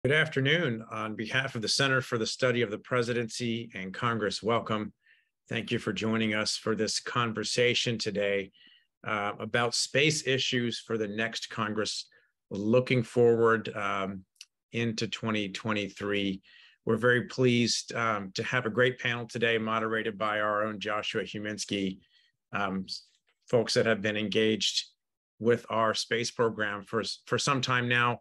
Good afternoon. On behalf of the Center for the Study of the Presidency and Congress, welcome. Thank you for joining us for this conversation today about space issues for the next Congress, looking forward into 2023. We're very pleased to have a great panel today moderated by our own Joshua Huminski, folks that have been engaged with our space program for some time now.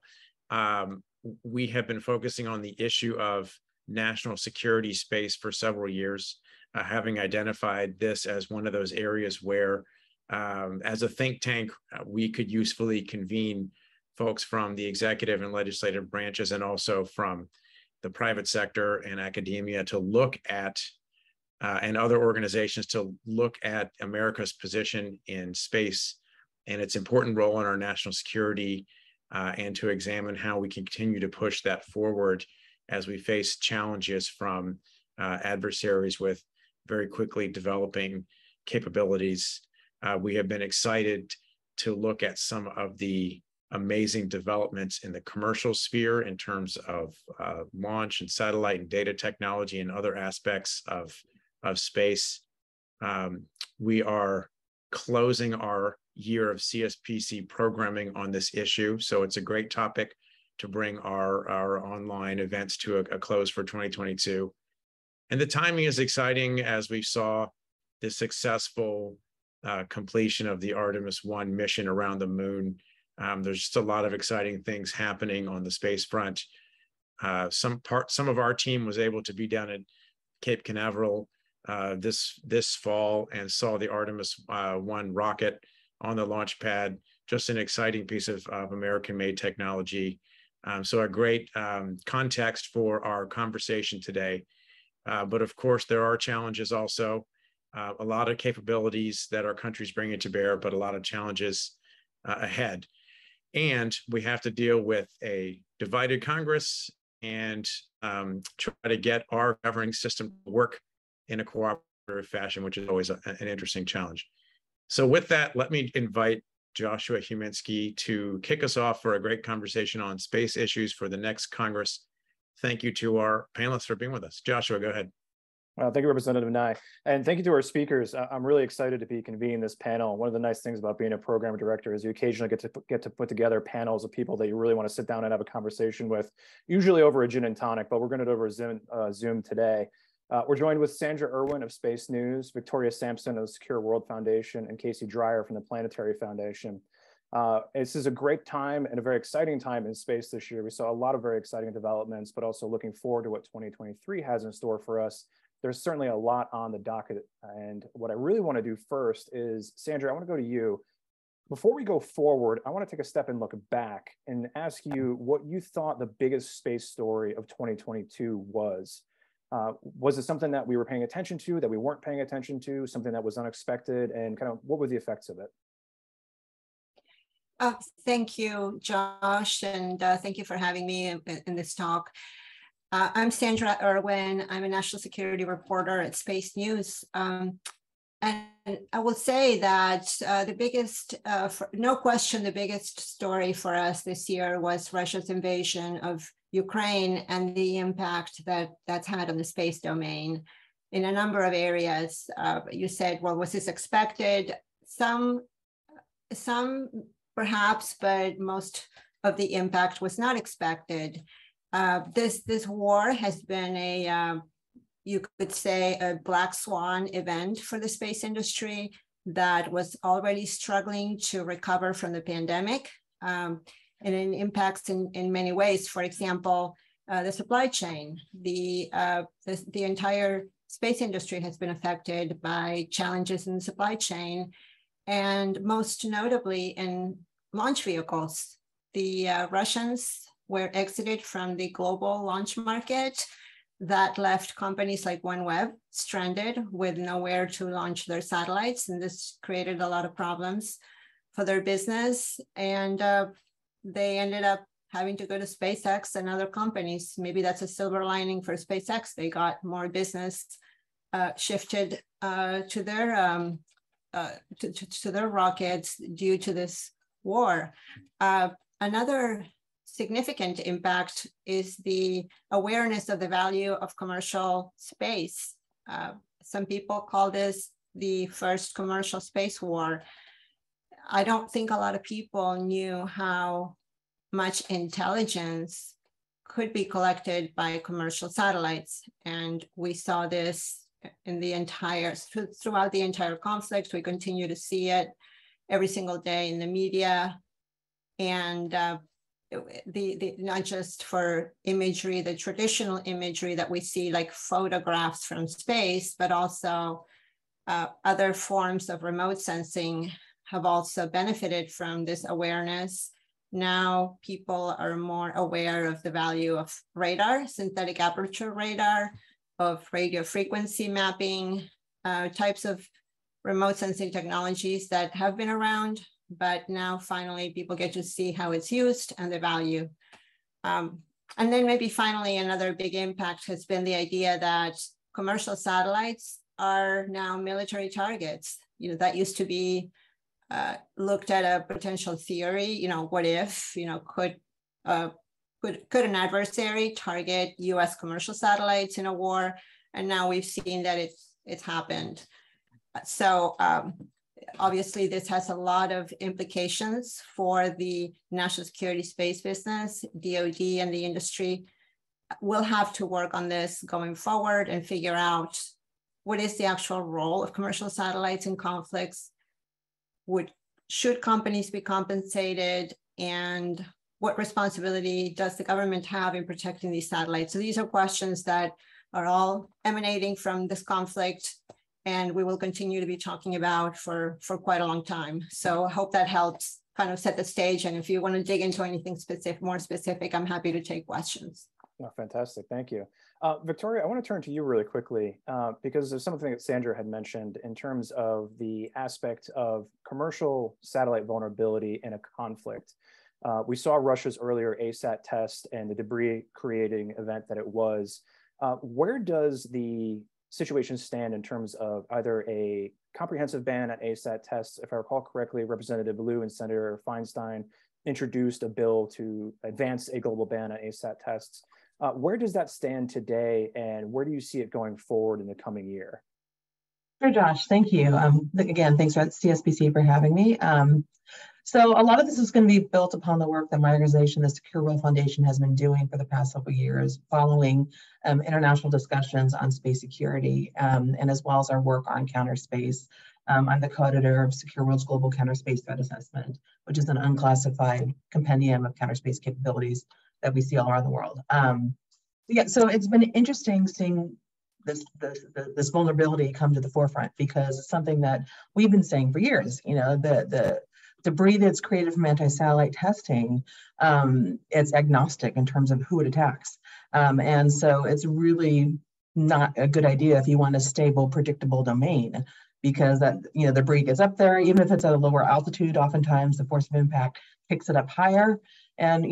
We have been focusing on the issue of national security space for several years, having identified this as one of those areas where, as a think tank, we could usefully convene folks from the executive and legislative branches and also from the private sector and academia to look at, and other organizations to look at America's position in space and its important role in our national security, and to examine how we can continue to push that forward as we face challenges from adversaries with very quickly developing capabilities. We have been excited to look at some of the amazing developments in the commercial sphere in terms of launch and satellite and data technology and other aspects of space. We are closing our year of CSPC programming on this issue. So it's a great topic to bring our online events to a close for 2022. And the timing is exciting as we saw the successful completion of the Artemis 1 mission around the moon. There's just a lot of exciting things happening on the space front. Some of our team was able to be down at Cape Canaveral this fall and saw the Artemis 1 rocket on the launch pad. Just an exciting piece of American-made technology. So a great context for our conversation today. But of course, there are challenges also. A lot of capabilities that our country's bringing to bear, but a lot of challenges ahead. And we have to deal with a divided Congress and try to get our governing system to work in a cooperative fashion, which is always an interesting challenge. So with that, let me invite Joshua Huminski to kick us off for a great conversation on space issues for the next Congress. Thank you to our panelists for being with us. Joshua, go ahead. Thank you, Representative Nye. And thank you to our speakers. I'm really excited to be convening this panel. One of the nice things about being a program director is you occasionally get to put together panels of people that you really want to sit down and have a conversation with, usually over a gin and tonic, but we're going to do it over Zoom today. We're joined with Sandra Erwin of Space News, Victoria Samson of the Secure World Foundation, and Dreier from the Planetary Foundation. This is a great time and a very exciting time in space this year. We saw a lot of very exciting developments, but also looking forward to what 2023 has in store for us. There's certainly a lot on the docket. And what I really want to do first is, Sandra, I want to go to you. Before we go forward, I want to take a step and look back and ask you what you thought the biggest space story of 2022 was. Was it something that we were paying attention to, that we weren't paying attention to, something that was unexpected, and kind of what were the effects of it? Thank you, Josh, and thank you for having me in this talk. I'm Sandra Erwin. I'm a national security reporter at Space News. And I will say that the biggest, no question, the biggest story for us this year was Russia's invasion of Ukraine and the impact that that's had on the space domain in a number of areas. You said, well, was this expected? Some perhaps, but most of the impact was not expected. This war has been you could say, a black swan event for the space industry that was already struggling to recover from the pandemic. And it impacts in many ways. For example, the supply chain. The entire space industry has been affected by challenges in the supply chain, and most notably in launch vehicles. The Russians were exited from the global launch market. That left companies like OneWeb stranded with nowhere to launch their satellites, and this created a lot of problems for their business. And they ended up having to go to SpaceX and other companies. Maybe that's a silver lining for SpaceX. They got more business shifted to their rockets due to this war. Another significant impact is the awareness of the value of commercial space. Some people call this the first commercial space war. I don't think a lot of people knew how much intelligence could be collected by commercial satellites. And we saw this in the throughout the entire conflict. We continue to see it every single day in the media. And not just for imagery, the traditional imagery that we see, like photographs from space, but also other forms of remote sensing have also benefited from this awareness. Now people are more aware of the value of radar, synthetic aperture radar, of radio frequency mapping, types of remote sensing technologies that have been around, but now finally people get to see how it's used and the value. And then maybe finally another big impact has been the idea that commercial satellites are now military targets. That used to be looked at a potential theory, what if, could an adversary target US commercial satellites in a war? And now we've seen that it's happened. So obviously this has a lot of implications for the national security space business. DoD and the industry will have to work on this going forward and figure out what is the actual role of commercial satellites in conflicts. Should companies be compensated, and what responsibility does the government have in protecting these satellites? So these are questions that are all emanating from this conflict, and we will continue to be talking about for quite a long time. So I hope that helps kind of set the stage. And if you want to dig into anything more specific, I'm happy to take questions. Oh, fantastic, thank you. Victoria, I want to turn to you really quickly because there's something that Sandra had mentioned in terms of the aspect of commercial satellite vulnerability in a conflict. We saw Russia's earlier ASAT test and the debris creating event that it was. Where does the situation stand in terms of either a comprehensive ban on ASAT tests? If I recall correctly, Representative Liu and Senator Feinstein introduced a bill to advance a global ban on ASAT tests. Where does that stand today, and where do you see it going forward in the coming year? Sure, Josh, thank you. Again, thanks to CSPC for having me. So a lot of this is going to be built upon the work that my organization, the Secure World Foundation, has been doing for the past several years, following international discussions on space security, and as well as our work on counter space. I'm the co-editor of Secure World's Global Counter Space Threat Assessment, which is an unclassified compendium of counter space capabilities that we see all around the world. Yeah, so it's been interesting seeing this vulnerability come to the forefront, because it's something that we've been saying for years. The debris that's created from anti-satellite testing, it's agnostic in terms of who it attacks. And so it's really not a good idea if you want a stable, predictable domain, because that, the debris gets up there, even if it's at a lower altitude, oftentimes the force of impact picks it up higher. And,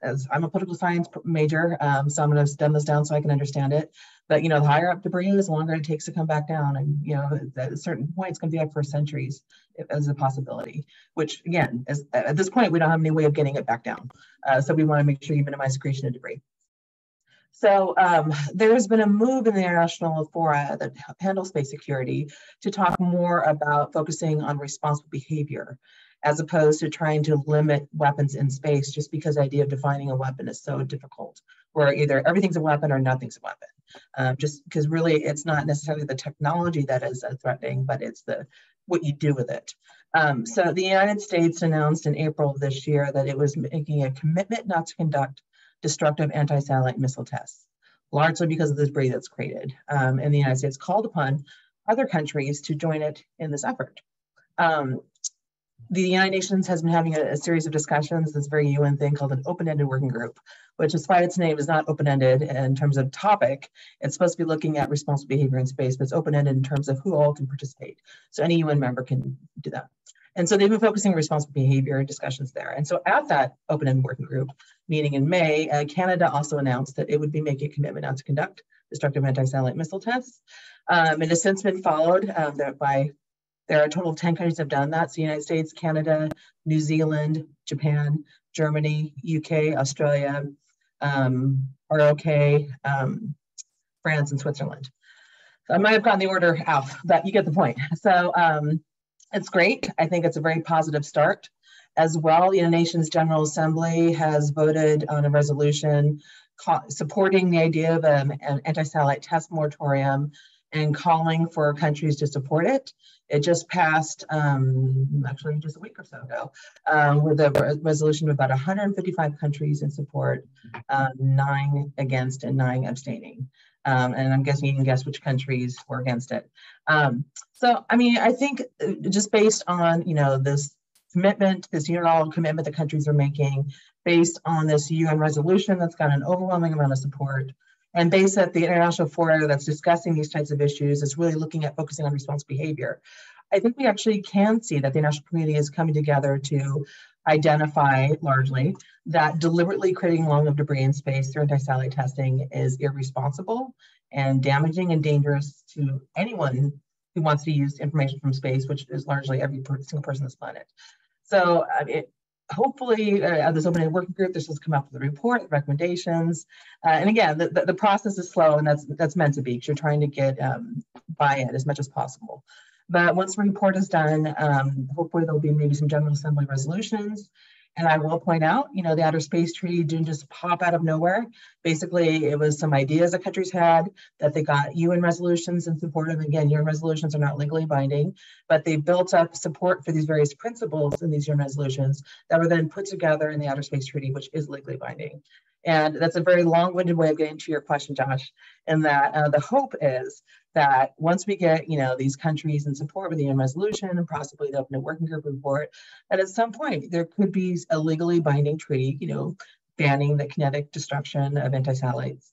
as I'm a political science major, so I'm going to dumb this down so I can understand it. But, the higher up debris is, the longer it takes to come back down. And, at a certain point, it's going to be up for centuries as a possibility, which, again, is, at this point, we don't have any way of getting it back down. So we want to make sure you minimize accretion of debris. So there has been a move in the international fora that handle space security to talk more about focusing on responsible behavior, as opposed to trying to limit weapons in space, just because the idea of defining a weapon is so difficult, where either everything's a weapon or nothing's a weapon. Just because really it's not necessarily the technology that is threatening, but it's what you do with it. So the United States announced in April of this year that it was making a commitment not to conduct destructive anti-satellite missile tests, largely because of the debris that's created. And the United States called upon other countries to join it in this effort. The United Nations has been having a series of discussions, this very UN thing called an open-ended working group, which, despite its name, is not open-ended in terms of topic. It's supposed to be looking at responsible behavior in space, but it's open-ended in terms of who all can participate. So any UN member can do that. And so they've been focusing on responsible behavior discussions there. And so at that open-ended working group meeting in May, Canada also announced that it would be making a commitment not to conduct destructive anti-satellite missile tests. It has since been followed there are a total of 10 countries that have done that. So United States, Canada, New Zealand, Japan, Germany, UK, Australia, ROK, France, and Switzerland. So I might have gotten the order out, but you get the point. So it's great. I think it's a very positive start. As well, the United Nations General Assembly has voted on a resolution supporting the idea of an anti-satellite test moratorium and calling for countries to support it. It just passed, actually just a week or so ago, with a resolution of about 155 countries in support, 9 against and 9 abstaining. And I'm guessing you can guess which countries were against it. So, I mean, I think just based on, this commitment, this unilateral commitment that countries are making, based on this UN resolution that's got an overwhelming amount of support, and based that the international forum that's discussing these types of issues is really looking at focusing on responsible behavior, I think we actually can see that the international community is coming together to identify largely that deliberately creating long-lived debris in space through anti-satellite testing is irresponsible and damaging and dangerous to anyone who wants to use information from space, which is largely every single person on this planet. So hopefully this open working group, this has come up with a report, recommendations. And again, the process is slow, and that's meant to be, because you're trying to get buy-in as much as possible. But once the report is done, hopefully there'll be maybe some General Assembly resolutions. And I will point out, the Outer Space Treaty didn't just pop out of nowhere. Basically, it was some ideas that countries had that they got UN resolutions in support of. Again, UN resolutions are not legally binding, but they built up support for these various principles in these UN resolutions that were then put together in the Outer Space Treaty, which is legally binding. And that's a very long-winded way of getting to your question, Josh, in that the hope is that once we get, these countries in support with the UN resolution and possibly the Open Working Group report, that at some point there could be a legally binding treaty, banning the kinetic destruction of anti-satellites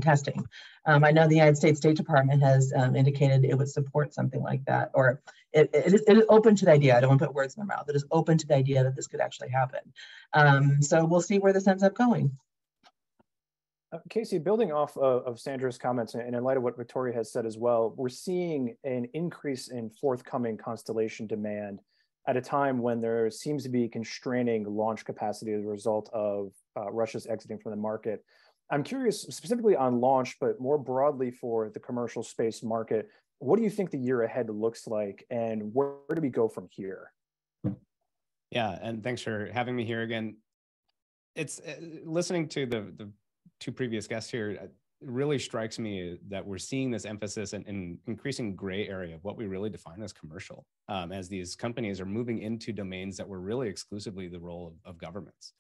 testing. I know the United States State Department has indicated it would support something like that, or it is open to the idea. I don't want to put words in their mouth. It is open to the idea that this could actually happen. So we'll see where this ends up going. Casey, building off of Sandra's comments, and in light of what Victoria has said as well, we're seeing an increase in forthcoming constellation demand at a time when there seems to be constraining launch capacity as a result of Russia's exiting from the market. I'm curious specifically on launch, but more broadly for the commercial space market, what do you think the year ahead looks like, and where do we go from here? Yeah, and thanks for having me here again. It's listening to the 2 previous guests here, it really strikes me that we're seeing this emphasis in increasing gray area of what we really define as commercial, as these companies are moving into domains that were really exclusively the role of governments.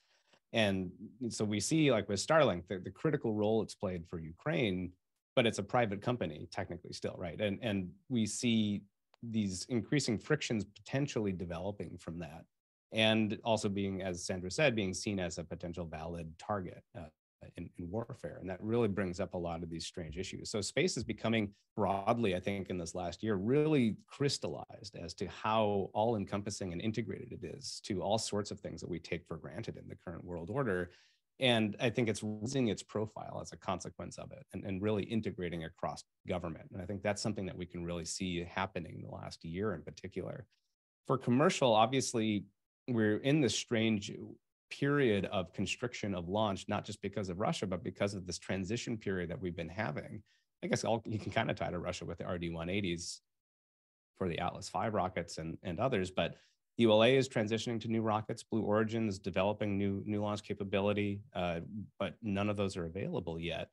And so we see, like with Starlink, the critical role it's played for Ukraine, but it's a private company technically still, right? And we see these increasing frictions potentially developing from that, and also being, as Sandra said, being seen as a potential valid target in warfare. And that really brings up a lot of these strange issues. So space is becoming broadly, I think, in this last year, really crystallized as to how all-encompassing and integrated it is to all sorts of things that we take for granted in the current world order. And I think it's raising its profile as a consequence of it, and really integrating across government. And I think that's something that we can really see happening in the last year in particular. For commercial, obviously, we're in this strange period of constriction of launch, not just because of Russia, but because of this transition period that we've been having. I guess you can kind of tie to Russia with the RD-180s for the Atlas V rockets and others, but ULA is transitioning to new rockets. Blue Origin is developing new launch capability, but none of those are available yet.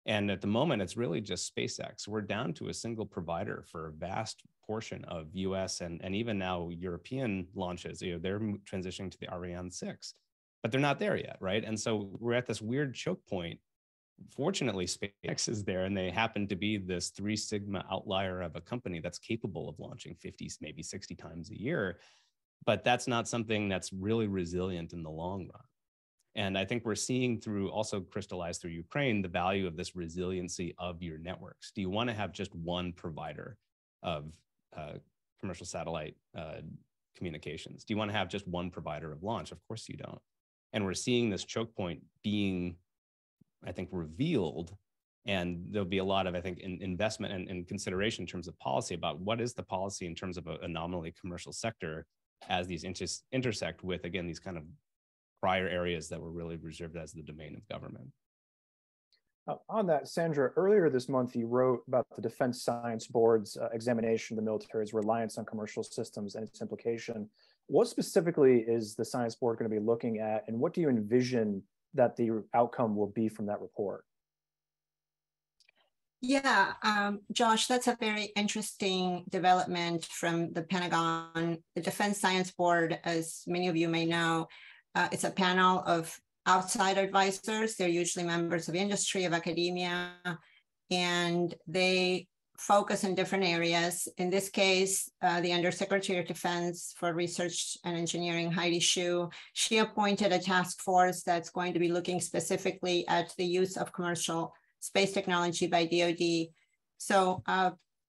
And at the moment, it's really just SpaceX. We're down to a single provider for a vast portion of US and even now European launches. They're transitioning to the Ariane 6. But they're not there yet, right? And so we're at this weird choke point. Fortunately, SpaceX is there, and they happen to be this 3 sigma outlier of a company that's capable of launching 50, maybe 60 times a year. But that's not something that's really resilient in the long run. And I think we're seeing through, also crystallized through Ukraine, the value of this resiliency of your networks. Do you want to have just one provider of commercial satellite communications? Do you want to have just one provider of launch? Of course you don't. And we're seeing this choke point being, I think, revealed. And there'll be a lot of, I think, investment and consideration in terms of policy about what is the policy in terms of a nominally commercial sector as these intersect with, again, these kind of prior areas that were really reserved as the domain of government. On that, Sandra, earlier this month, you wrote about the Defense Science Board's examination of the military's reliance on commercial systems and its implication. What specifically is the Science Board going to be looking at, and what do you envision that the outcome will be from that report? Yeah, Josh, that's a very interesting development from the Pentagon. The Defense Science Board, as many of you may know, it's a panel of outside advisors. They're usually members of industry, of academia, and they focus in different areas. In this case, the Undersecretary of Defense for Research and Engineering, Heidi Shyu, she appointed a task force that's going to be looking specifically at the use of commercial space technology by DoD. So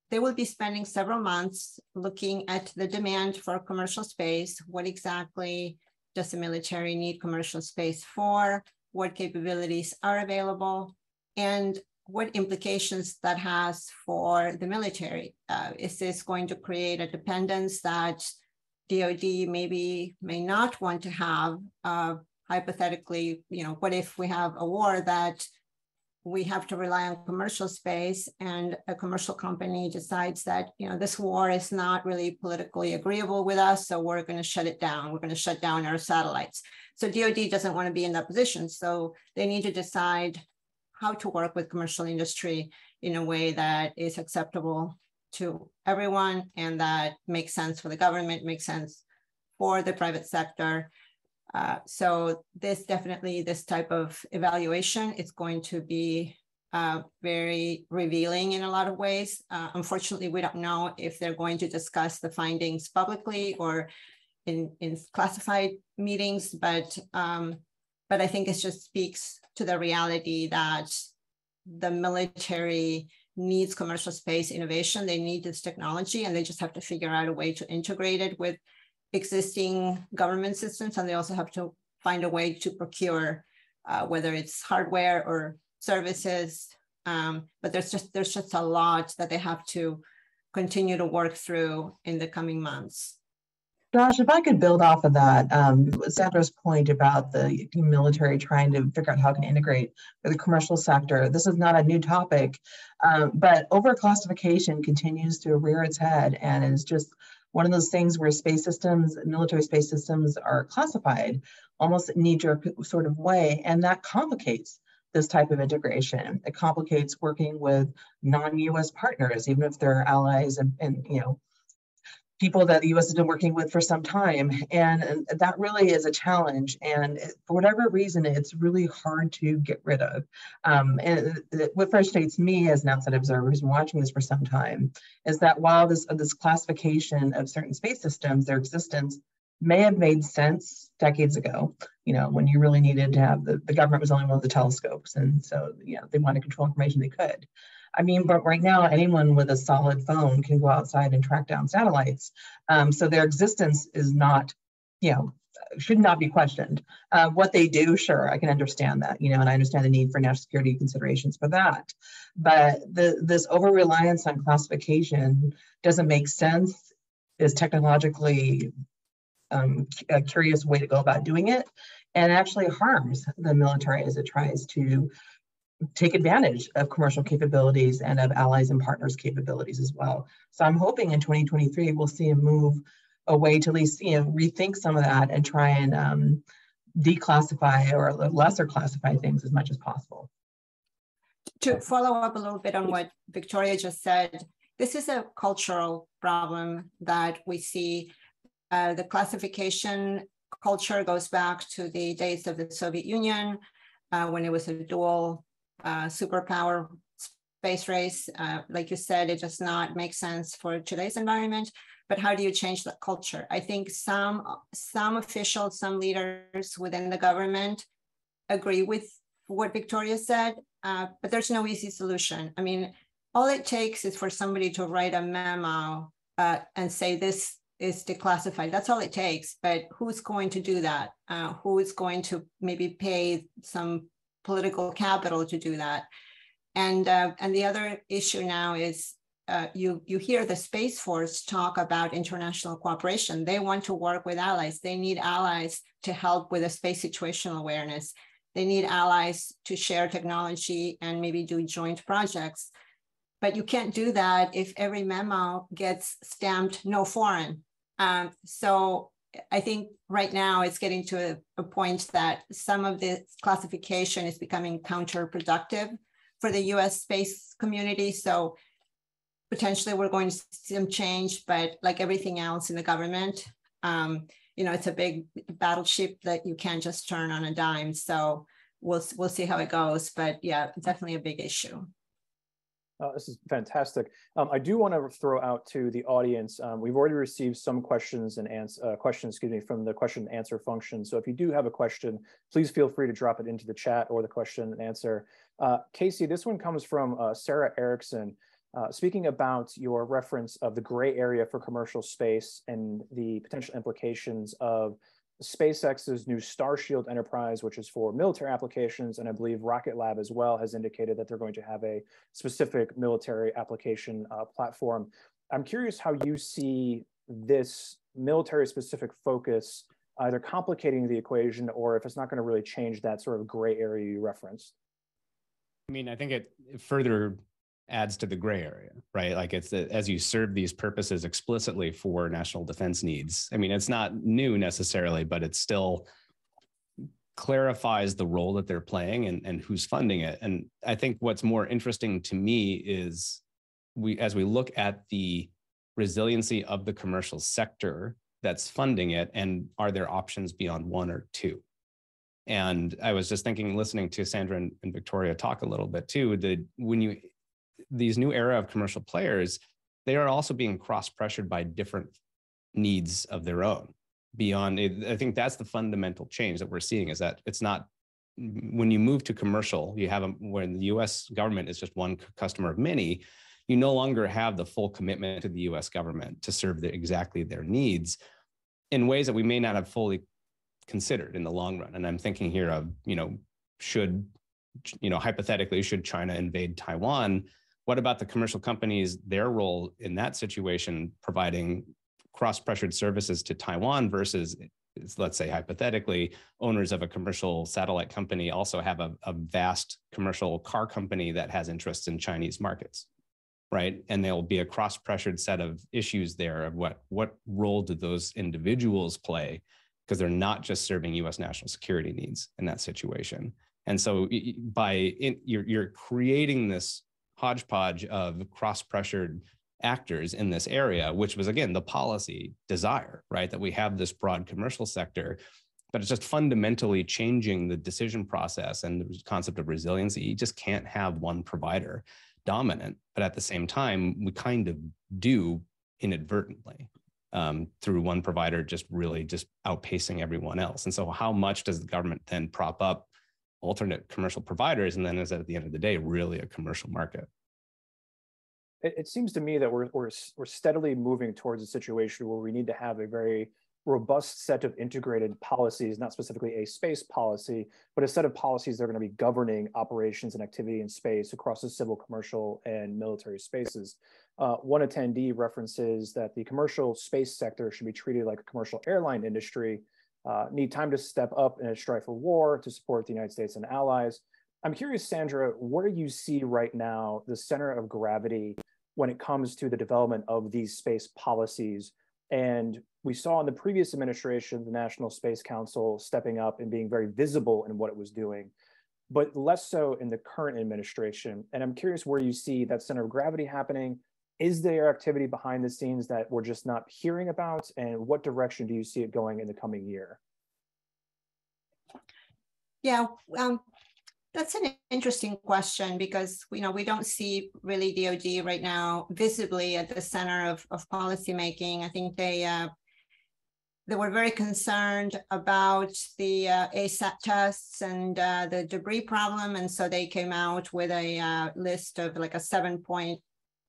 they will be spending several months looking at the demand for commercial space. What exactly does the military need commercial space for? What capabilities are available? And what implications that has for the military? Is this going to create a dependence that DoD may not want to have? Hypothetically, what if we have a war that we have to rely on commercial space, and a commercial company decides that, this war is not really politically agreeable with us, so we're going to shut it down. We're going to shut down our satellites. So DoD doesn't want to be in that position. So they need to decide how to work with commercial industry in a way that is acceptable to everyone and that makes sense for the government, makes sense for the private sector. So this type of evaluation is going to be very revealing in a lot of ways. Unfortunately, we don't know if they're going to discuss the findings publicly or in classified meetings, but I think it just speaks to the reality that the military needs commercial space innovation. They need this technology, and they just have to figure out a way to integrate it with existing government systems, and they also have to find a way to procure, whether it's hardware or services. But there's just a lot that they have to continue to work through in the coming months. Josh, if I could build off of that, Sandra's point about the military trying to figure out how it can integrate with the commercial sector. This is not a new topic, but overclassification continues to rear its head, and is just one of those things where space systems, military space systems, are classified almost in a knee-jerk sort of way, and that complicates this type of integration. It complicates working with non-U.S. partners, even if they're allies and people that the U.S. has been working with for some time. And that really is a challenge. And for whatever reason, it's really hard to get rid of. And what frustrates me as an outside observer who's been watching this for some time is that while this classification of certain space systems, their existence may have made sense decades ago, when you really needed to have the government was only one of the telescopes. And so, they wanted to control information they could. But right now, anyone with a solid phone can go outside and track down satellites. So their existence is not, should not be questioned. What they do, sure, I can understand that, and I understand the need for national security considerations for that. But this over-reliance on classification doesn't make sense, is technologically a curious way to go about doing it, and actually harms the military as it tries to take advantage of commercial capabilities and of allies and partners capabilities as well. So I'm hoping in 2023, we'll see a move away to at least, rethink some of that and try and declassify or lesser classify things as much as possible. To follow up a little bit on what Victoria just said, this is a cultural problem that we see. The classification culture goes back to the days of the Soviet Union, when it was a dual superpower space race. Like you said, it does not make sense for today's environment, but how do you change that culture? I think some officials, some leaders within the government agree with what Victoria said, but there's no easy solution. All it takes is for somebody to write a memo and say this is declassified. That's all it takes, but who's going to do that? Who is going to maybe pay some political capital to do that? And the other issue now is you hear the Space Force talk about international cooperation. They want to work with allies. They need allies to help with the space situational awareness. They need allies to share technology and maybe do joint projects. But you can't do that if every memo gets stamped no foreign. So I think right now it's getting to a point that some of the classification is becoming counterproductive for the US space community. So potentially we're going to see some change, but like everything else in the government, it's a big battleship that you can't just turn on a dime. So we'll see how it goes, but yeah, definitely a big issue. This is fantastic. I do want to throw out to the audience. We've already received some questions from the question and answer function. So if you do have a question, please feel free to drop it into the chat or the question and answer. Casey, this one comes from Sarah Erickson, speaking about your reference of the gray area for commercial space and the potential implications of SpaceX's new Starshield enterprise, which is for military applications, and I believe Rocket Lab as well has indicated that they're going to have a specific military application platform. I'm curious how you see this military-specific focus either complicating the equation or if it's not going to really change that sort of gray area you referenced. I mean, I think it further adds to the gray area, right? Like it's as you serve these purposes explicitly for national defense needs. I mean, it's not new necessarily, but it still clarifies the role that they're playing and who's funding it. And I think what's more interesting to me is as we look at the resiliency of the commercial sector that's funding it, and are there options beyond one or two? And I was just thinking, listening to Sandra and Victoria talk a little bit too, that these new era of commercial players, they are also being cross-pressured by different needs of their own. Beyond it, I think that's the fundamental change that we're seeing, is that it's not, when you move to commercial, when the US government is just one customer of many, you no longer have the full commitment to the US government to serve exactly their needs in ways that we may not have fully considered in the long run. And I'm thinking here of, hypothetically, should China invade Taiwan? What about the commercial companies, their role in that situation, providing cross-pressured services to Taiwan versus, let's say hypothetically, owners of a commercial satellite company also have a vast commercial car company that has interests in Chinese markets, right? And there will be a cross-pressured set of issues there of what role do those individuals play, because they're not just serving US national security needs in that situation. And so you're creating this hodgepodge of cross-pressured actors in this area, which was, again, the policy desire, right? That we have this broad commercial sector, but it's just fundamentally changing the decision process and the concept of resiliency. You just can't have one provider dominant, but at the same time, we kind of do inadvertently through one provider just outpacing everyone else. And so how much does the government then prop up alternate commercial providers, and then is that at the end of the day really a commercial market? It seems to me that we're steadily moving towards a situation where we need to have a very robust set of integrated policies, not specifically a space policy, but a set of policies that are going to be governing operations and activity in space across the civil, commercial, and military spaces. One attendee references that the commercial space sector should be treated like a commercial airline industry, need time to step up in a strife for war to support the United States and allies. I'm curious, Sandra, where do you see right now the center of gravity when it comes to the development of these space policies? And we saw in the previous administration, the National Space Council stepping up and being very visible in what it was doing, but less so in the current administration. And I'm curious where you see that center of gravity happening. Is there activity behind the scenes that we're just not hearing about? And what direction do you see it going in the coming year? Yeah, that's an interesting question, because we don't see really DoD right now visibly at the center of policymaking. I think they were very concerned about the ASAT tests and the debris problem, and so they came out with a list of like a 7-point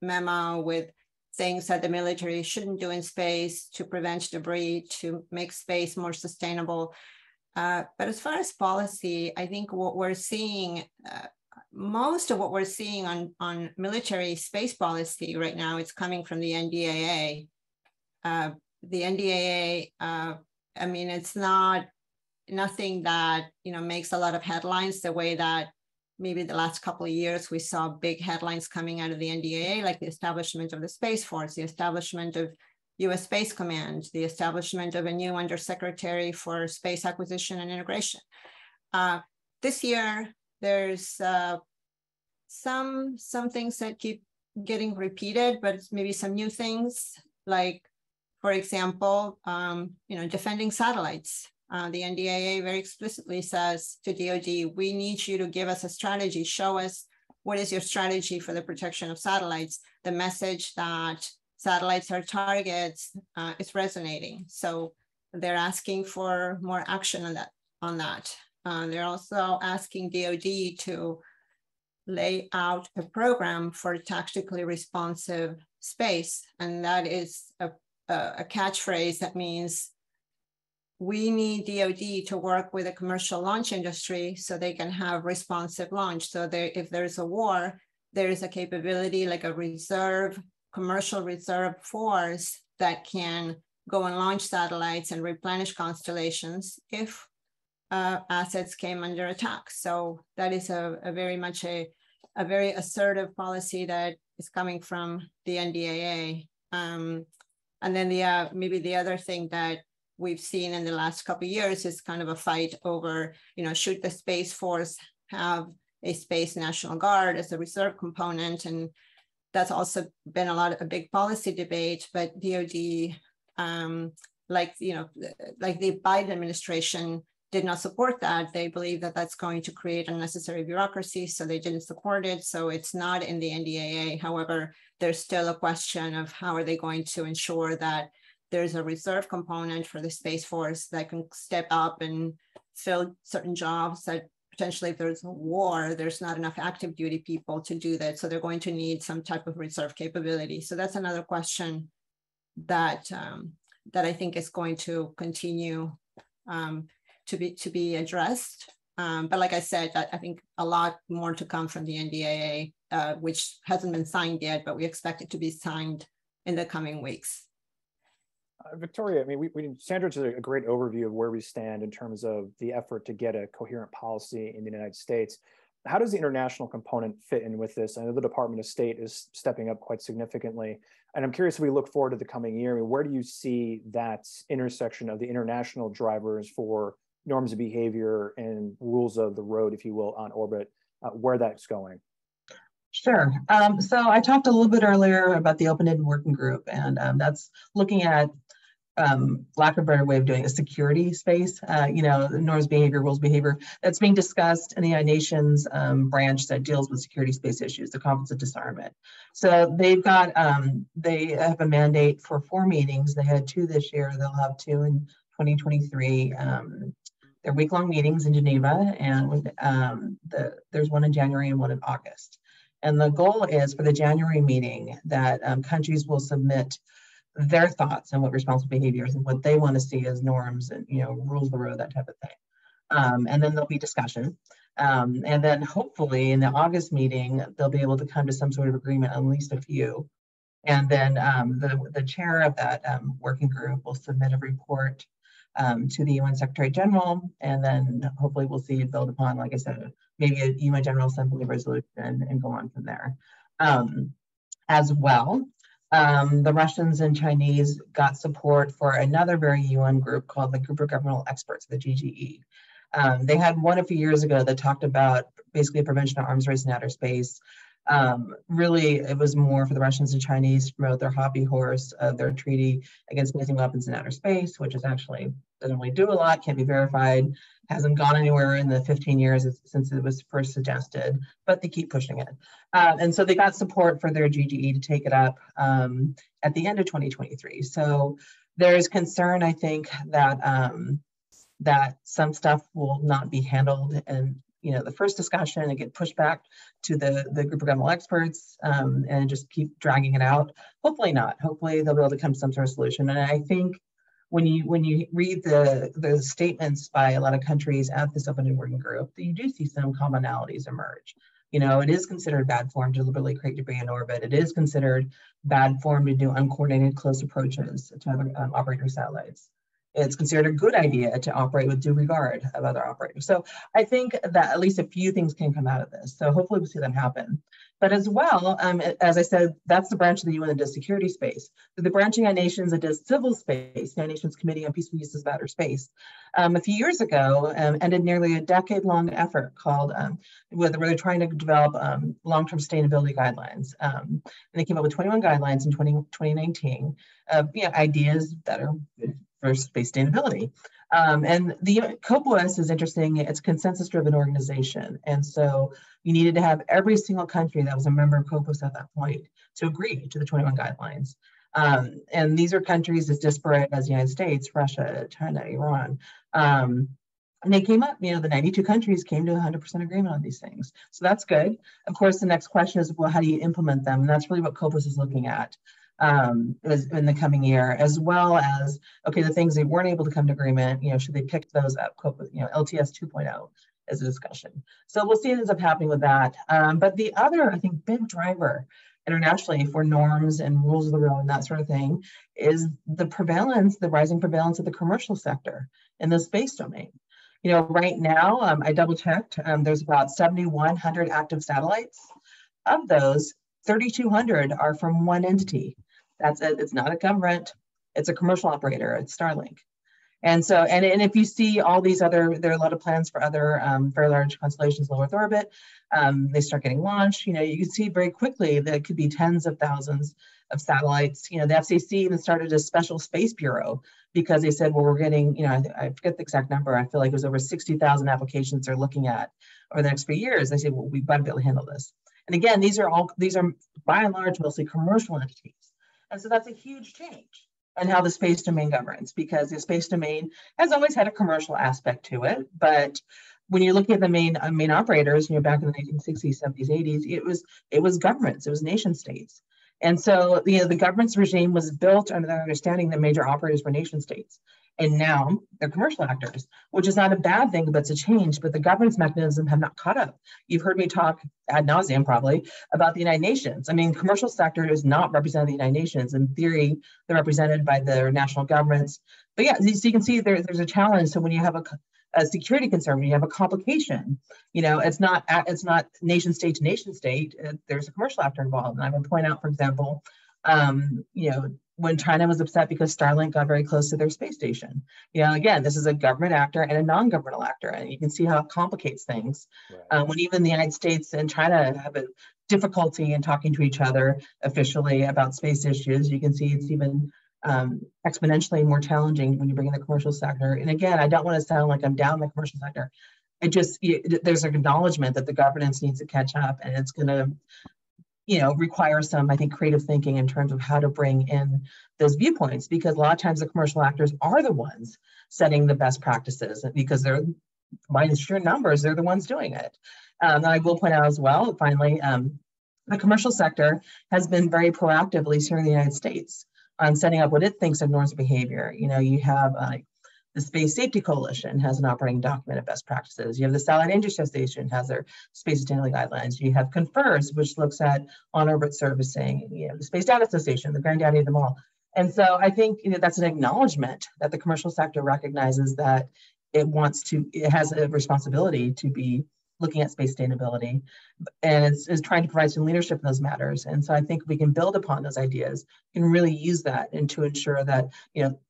memo with things that the military shouldn't do in space to prevent debris, to make space more sustainable. But as far as policy, I think what we're seeing most of what we're seeing on military space policy right now, it's coming from the NDAA. The NDAA, I mean, it's nothing that, makes a lot of headlines the way that maybe the last couple of years we saw big headlines coming out of the NDAA, like the establishment of the Space Force, the establishment of U.S. Space Command, the establishment of a new Undersecretary for Space Acquisition and Integration. This year, there's some things that keep getting repeated, but it's maybe some new things, like, for example, defending satellites. The NDAA very explicitly says to DoD, we need you to give us a strategy, show us what is your strategy for the protection of satellites. The message that satellites are targets is resonating. So they're asking for more action on that. They're also asking DoD to lay out a program for tactically responsive space. And that is a catchphrase that means we need DoD to work with the commercial launch industry so they can have responsive launch. So if there's a war, there is a capability like a commercial reserve force that can go and launch satellites and replenish constellations if assets came under attack. So that is a very much a very assertive policy that is coming from the NDAA. And then maybe the other thing that we've seen in the last couple of years is kind of a fight over, should the Space Force have a Space National Guard as a reserve component? And that's also been a big policy debate, but DoD, like the Biden administration did not support that. They believe that that's going to create unnecessary bureaucracy, so they didn't support it. So it's not in the NDAA. However, there's still a question of how are they going to ensure that there's a reserve component for the Space Force that can step up and fill certain jobs that potentially if there's a war, there's not enough active duty people to do that. So they're going to need some type of reserve capability. So that's another question that I think is going to continue to be addressed. But like I said, I think a lot more to come from the NDAA, which hasn't been signed yet, but we expect it to be signed in the coming weeks. Victoria, I mean, Sandra did a great overview of where we stand in terms of the effort to get a coherent policy in the United States. How does the international component fit in with this? I know the Department of State is stepping up quite significantly. And I'm curious, if we look forward to the coming year, I mean, where do you see that intersection of the international drivers for norms of behavior and rules of the road, if you will, on orbit, where that's going? Sure. So I talked a little bit earlier about the open-ended working group, and that's looking at, lack of a better way of doing a security space, norms behavior, rules behavior, that's being discussed in the United Nations branch that deals with security space issues, the Conference of Disarmament. So they've got, they have a mandate for 4 meetings. They had 2 this year. They'll have 2 in 2023. They're week-long meetings in Geneva, and there's one in January and one in August. And the goal is for the January meeting that countries will submit their thoughts on what responsible behaviors and what they want to see as norms and rules of the road, that type of thing. And then there'll be discussion. And then hopefully in the August meeting, they'll be able to come to some sort of agreement on at least a few. And then the chair of that working group will submit a report to the UN Secretary General, and then hopefully we'll see it build upon, like I said, maybe a UN General Assembly resolution and go on from there. As well, the Russians and Chinese got support for another very UN group called the Group of Governmental Experts, the GGE. They had one a few years ago that talked about basically prevention of arms race in outer space. Really, it was more for the Russians and Chinese to promote their hobby horse, their treaty against nuclear weapons in outer space, which is actually doesn't really do a lot, can't be verified, hasn't gone anywhere in the 15 years since it was first suggested, but they keep pushing it. And so they got support for their GGE to take it up at the end of 2023. So there's concern, I think, that that some stuff will not be handled and the first discussion and get pushed back to the group of governmental experts and just keep dragging it out. Hopefully not. Hopefully they'll be able to come to some sort of solution. And I think when you read the statements by a lot of countries at this open working group, you do see some commonalities emerge. It is considered bad form to deliberately create debris in orbit. It is considered bad form to do uncoordinated close approaches to other operator satellites. It's considered a good idea to operate with due regard of other operators. So I think that at least a few things can come out of this. So hopefully we'll see them happen. But as well, as I said, that's the branch of the UN that does security space. So the branch of United Nations that does civil space, United Nations Committee on Peaceful Uses of Outer Space, a few years ago ended nearly a decade-long effort called, where they're trying to develop long-term sustainability guidelines. And they came up with 21 guidelines in 2019 of ideas that are good for space sustainability. And the COPOS is interesting. It's a consensus-driven organization. And so you needed to have every single country that was a member of COPOS at that point to agree to the 21 guidelines. And these are countries as disparate as the United States, Russia, China, Iran. And they came up, the 92 countries came to 100% agreement on these things. So that's good. Of course, the next question is, well, how do you implement them? And that's really what COPOS is looking at in the coming year, as well as, okay, the things they weren't able to come to agreement, should they pick those up? LTS 2.0 is a discussion. So we'll see what ends up happening with that. But the other, I think, big driver internationally for norms and rules of the road and that sort of thing is the rising prevalence of the commercial sector in the space domain. Right now, I double checked, there's about 7,100 active satellites. Of those, 3,200 are from one entity. It's not a government, it's a commercial operator, it's Starlink. And so, and if you see all these there are a lot of plans for other very large constellations in low Earth orbit, they start getting launched, you can see very quickly that it could be tens of thousands of satellites. The FCC even started a special space bureau because they said, well, we're getting, I forget the exact number, I feel like it was over 60,000 applications they're looking at over the next few years. They say, well, we've got to be able to handle this. And again, these are by and large mostly commercial entities. And so that's a huge change in how the space domain governs, because the space domain has always had a commercial aspect to it. But when you're looking at the main operators, back in the 1960s, 70s, 80s, it was governments, it was nation states. And so the governance regime was built under the understanding that major operators were nation states. And now they're commercial actors, which is not a bad thing, but it's a change. But the governance mechanism have not caught up. You've heard me talk ad nauseum probably about the United Nations. I mean, commercial sector is not represented in the United Nations. In theory, they're represented by their national governments. But yeah, so you can see there's a challenge. So when you have a security concern, when you have a complication, it's not nation state to nation state. There's a commercial actor involved. And I would point out, for example, when China was upset because Starlink got very close to their space station. Again, this is a government actor and a non-governmental actor, and you can see how it complicates things. Right. When even the United States and China have a difficulty in talking to each other officially about space issues, you can see it's even exponentially more challenging when you bring in the commercial sector. And again, I don't want to sound like I'm down the commercial sector. There's an acknowledgement that the governance needs to catch up, and it's going to require some, I think, creative thinking in terms of how to bring in those viewpoints, because a lot of times the commercial actors are the ones setting the best practices, because they're, by sheer numbers, they're the ones doing it. And I will point out as well, finally, the commercial sector has been very proactive, at least here in the United States, on setting up what it thinks of norms of behavior. You have the Space Safety Coalition has an operating document of best practices. You have the Satellite Industry Association has their space sustainability guidelines. You have CONFIRS, which looks at on-orbit servicing. The Space Data Association, the granddaddy of them all. And so I think that's an acknowledgement that the commercial sector recognizes that it has a responsibility to be looking at space sustainability, and is trying to provide some leadership in those matters. And so I think we can build upon those ideas and really use that and to ensure that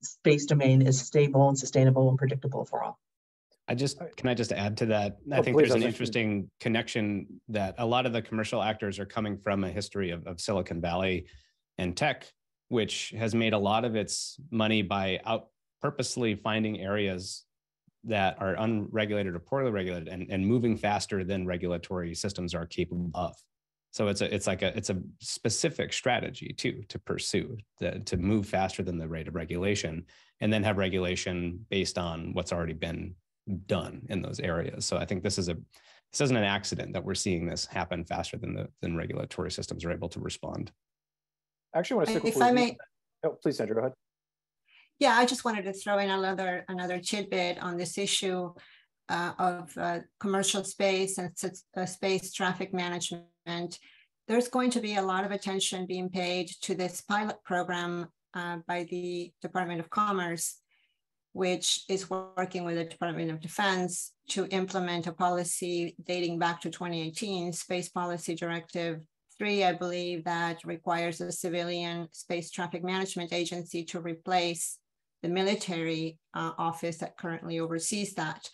space domain is stable and sustainable and predictable for all. Can I just add to that? I think there's an interesting connection that a lot of the commercial actors are coming from a history of Silicon Valley and tech, which has made a lot of its money by purposely finding areas that are unregulated or poorly regulated and moving faster than regulatory systems are capable of. So it's a specific strategy to pursue, to move faster than the rate of regulation, and then have regulation based on what's already been done in those areas. So I think this isn't an accident that we're seeing this happen faster than regulatory systems are able to respond. I actually want to stick with if I may. Oh, please, Sandra, go ahead. Yeah, I just wanted to throw in another tidbit on this issue. commercial space and space traffic management, there's going to be a lot of attention being paid to this pilot program by the Department of Commerce, which is working with the Department of Defense to implement a policy dating back to 2018, Space Policy Directive 3, I believe, that requires a civilian space traffic management agency to replace the military office that currently oversees that.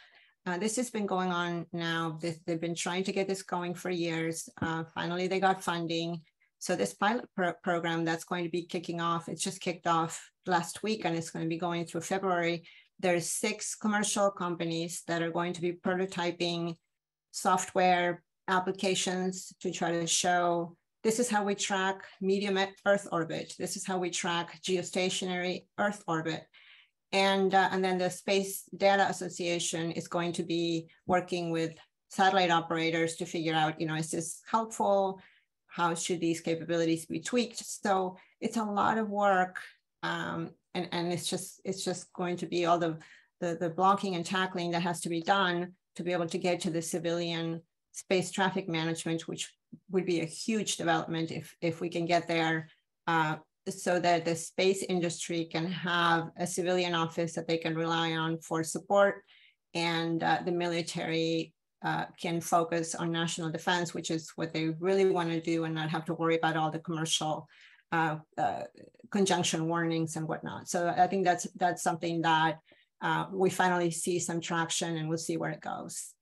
This has been going on now. They've been trying to get this going for years. Finally, they got funding. So this pilot program that's going to be kicking off, it's just kicked off last week and it's going to be going through February. There's 6 commercial companies that are going to be prototyping software applications to try to show this is how we track medium Earth orbit. This is how we track geostationary Earth orbit. And then the Space Data Association is going to be working with satellite operators to figure out, is this helpful? How should these capabilities be tweaked? So it's a lot of work, and it's just going to be all the blocking and tackling that has to be done to be able to get to the civilian space traffic management, which would be a huge development if we can get there, so that the space industry can have a civilian office that they can rely on for support, and the military can focus on national defense, which is what they really want to do, and not have to worry about all the commercial conjunction warnings and whatnot. So I think that's something that we finally see some traction, and we'll see where it goes.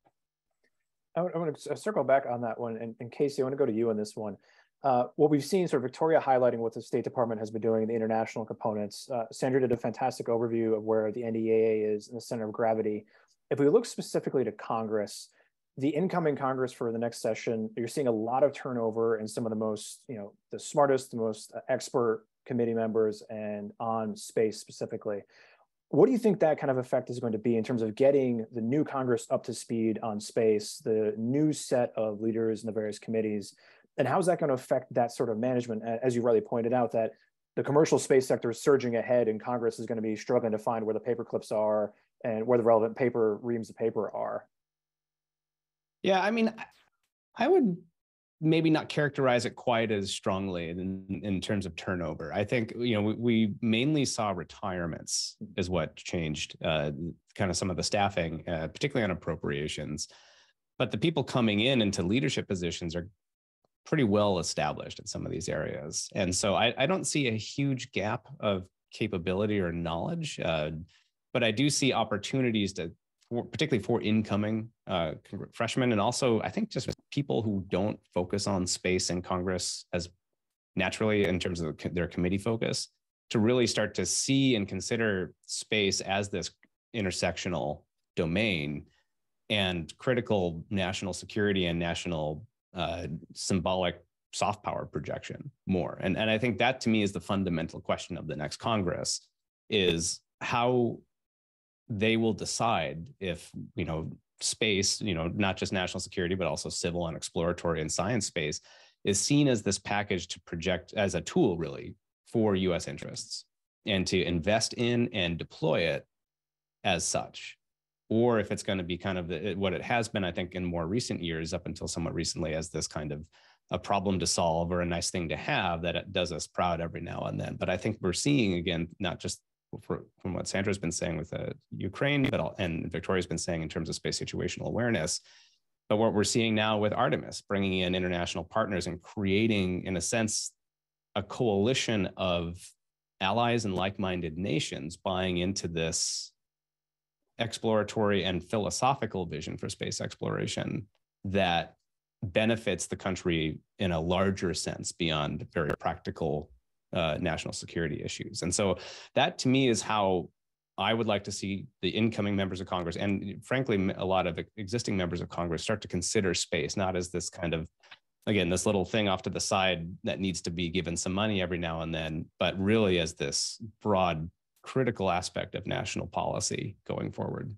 I want to circle back on that one, and Casey, I want to go to you on this one. What we've seen, sort of Victoria highlighting what the State Department has been doing, the international components. Sandra did a fantastic overview of where the NDAA is in the center of gravity. If we look specifically to Congress, the incoming Congress for the next session, you're seeing a lot of turnover in some of the most, the smartest, the most expert committee members and on space specifically. What do you think that kind of effect is going to be in terms of getting the new Congress up to speed on space, the new set of leaders in the various committees, and how is that going to affect that sort of management? As you rightly pointed out, that the commercial space sector is surging ahead and Congress is going to be struggling to find where the paper clips are and where the relevant reams of paper are. Yeah, I mean, I would maybe not characterize it quite as strongly in terms of turnover. I think, we mainly saw retirements is what changed kind of some of the staffing, particularly on appropriations. But the people coming into leadership positions are pretty well established in some of these areas. And so I don't see a huge gap of capability or knowledge, but I do see opportunities particularly for incoming freshmen, and also I think just people who don't focus on space in Congress as naturally in terms of their committee focus, to really start to see and consider space as this intersectional domain and critical national security and national symbolic soft power projection more. And I think that to me is the fundamental question of the next Congress, is how they will decide if, space, not just national security, but also civil and exploratory and science space is seen as this package to project as a tool really for US interests and to invest in and deploy it as such. Or if it's going to be kind of what it has been, I think, in more recent years, up until somewhat recently, as this kind of a problem to solve or a nice thing to have that it does us proud every now and then. But I think we're seeing, again, not just from what Sandra's been saying with Ukraine, and Victoria's been saying in terms of space situational awareness, but what we're seeing now with Artemis, bringing in international partners and creating, in a sense, a coalition of allies and like-minded nations buying into this exploratory and philosophical vision for space exploration that benefits the country in a larger sense beyond very practical national security issues. And so that to me is how I would like to see the incoming members of Congress, and frankly, a lot of existing members of Congress, start to consider space, not as this kind of, again, this little thing off to the side that needs to be given some money every now and then, but really as this broad critical aspect of national policy going forward.